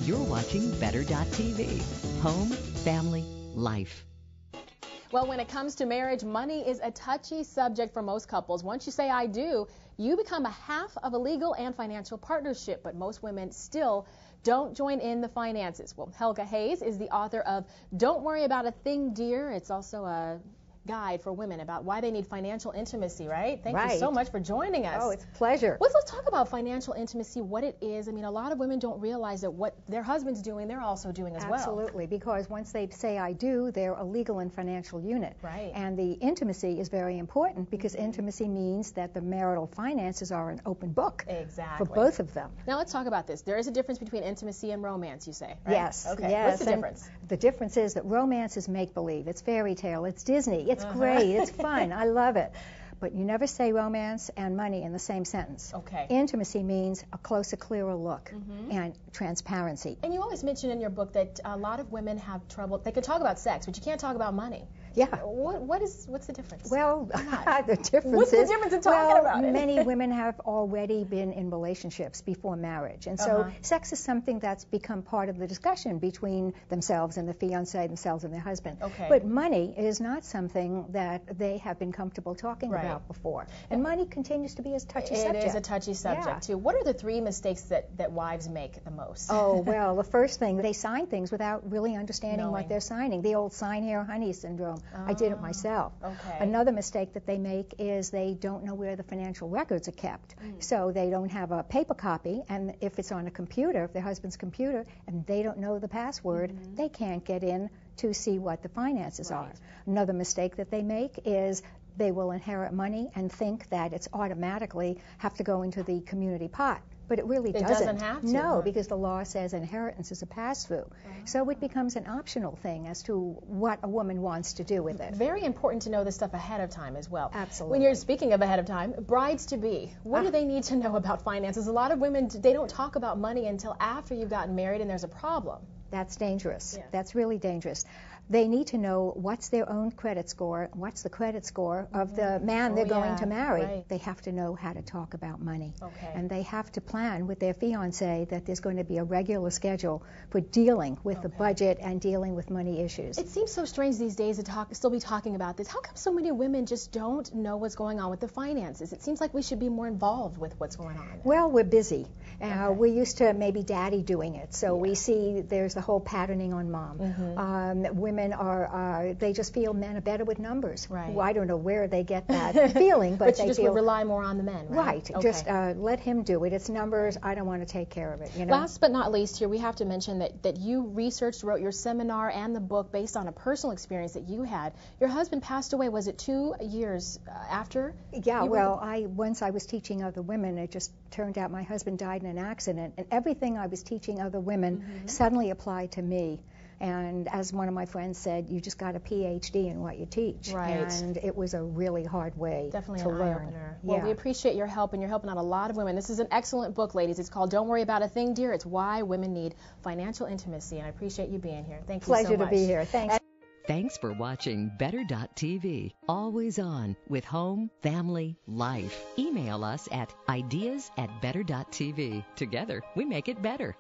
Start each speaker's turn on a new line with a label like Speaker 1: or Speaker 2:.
Speaker 1: You're watching Better.tv. Home, family, life.
Speaker 2: Well, when it comes to marriage, money is a touchy subject for most couples. Once you say I do, you become a half of a legal and financial partnership, but most women still don't join in the finances. Well, Helga Hayes is the author of Don't Worry About a Thing, Dear. It's also a guide for women about why they need financial intimacy, right? Thank you so much for joining us.
Speaker 3: Oh, it's a pleasure.
Speaker 2: Let's talk about financial intimacy, what it is. I mean, a lot of women don't realize that what their husband's doing, they're also doing as well.
Speaker 3: Absolutely, because once they say I do, they're a legal and financial unit.
Speaker 2: Right.
Speaker 3: And the intimacy is very important because intimacy means that the marital finances are an open book.
Speaker 2: Exactly.
Speaker 3: For both of them.
Speaker 2: Now let's talk about this. There is a difference between intimacy and romance, you say, right?
Speaker 3: Yes.
Speaker 2: Okay.
Speaker 3: Yes.
Speaker 2: What's the difference?
Speaker 3: The difference is that romance is make-believe. It's fairy tale. It's Disney. It's great. It's fun. I love it. But you never say romance and money in the same sentence.
Speaker 2: Okay.
Speaker 3: Intimacy means a closer, clearer look and transparency.
Speaker 2: And you always mention in your book that a lot of women have trouble. They can talk about sex, but you can't talk about money.
Speaker 3: Yeah.
Speaker 2: What's the difference?
Speaker 3: Well, the difference
Speaker 2: What's the difference in talking about it?
Speaker 3: Many women have already been in relationships before marriage, and so sex is something that's become part of the discussion between themselves and the fiancé, themselves and their husband.
Speaker 2: Okay.
Speaker 3: But money is not something that they have been comfortable talking about before, and money continues to be a touchy subject.
Speaker 2: It is a touchy subject too. What are the 3 mistakes that wives make the most?
Speaker 3: Oh, well, the first thing, they sign things without really understanding what they're signing. The old sign here, honey syndrome. I did it myself.
Speaker 2: Okay.
Speaker 3: Another mistake that they make is they don't know where the financial records are kept. So they don't have a paper copy, and if it's on a computer, if their husband's computer, and they don't know the password, they can't get in to see what the finances are. Another mistake that they make is they will inherit money and think that it's automatically have to go into the community pot. But it really doesn't.
Speaker 2: It doesn't have to.
Speaker 3: No, because the law says inheritance is a pass-through. So it becomes an optional thing as to what a woman wants to do with it.
Speaker 2: Very important to know this stuff ahead of time as well.
Speaker 3: Absolutely.
Speaker 2: When you're speaking of ahead of time, brides-to-be, what do they need to know about finances? A lot of women, they don't talk about money until after you've gotten married and there's a problem.
Speaker 3: That's dangerous.
Speaker 2: Yeah.
Speaker 3: That's really dangerous. They need to know what's their own credit score, what's the credit score of the man they're going to marry.
Speaker 2: Right.
Speaker 3: They have to know how to talk about money.
Speaker 2: Okay.
Speaker 3: And they have to plan with their fiancé that there's going to be a regular schedule for dealing with the budget and dealing with money issues.
Speaker 2: It seems so strange these days to still be talking about this. How come so many women just don't know what's going on with the finances? It seems like we should be more involved with what's going on.
Speaker 3: Well, we're busy. We're used to maybe daddy doing it, so we see there's the whole patterning on mom. Women are, they just feel men are better with numbers.
Speaker 2: Right.
Speaker 3: Well, I don't know where they get that feeling, but
Speaker 2: you
Speaker 3: they
Speaker 2: just
Speaker 3: feel,
Speaker 2: would rely more on the men, right?
Speaker 3: Right.
Speaker 2: Okay.
Speaker 3: Just let him do it. It's numbers. I don't want to take care of it. You know?
Speaker 2: Last but not least here, we have to mention that you researched, wrote your seminar and the book based on a personal experience that you had. Your husband passed away, was it 2 years after?
Speaker 3: Yeah, well, once I was teaching other women, it just turned out my husband died in an accident, and everything I was teaching other women suddenly applied to me. And as one of my friends said, you just got a PhD in what you teach.
Speaker 2: Right.
Speaker 3: And it was a really hard way
Speaker 2: Definitely
Speaker 3: to
Speaker 2: an
Speaker 3: learn.
Speaker 2: eye-opener. Well, we appreciate your help, and you're helping out a lot of women. This is an excellent book, ladies. It's called Don't Worry About a Thing, Dear. It's why women need financial intimacy, and I appreciate you being here. Thank you so much.
Speaker 3: Pleasure to be here. Thanks.
Speaker 1: Thanks for watching Better.tv. Always on with home, family, life. Email us at ideas@better.tv. Together, we make it better.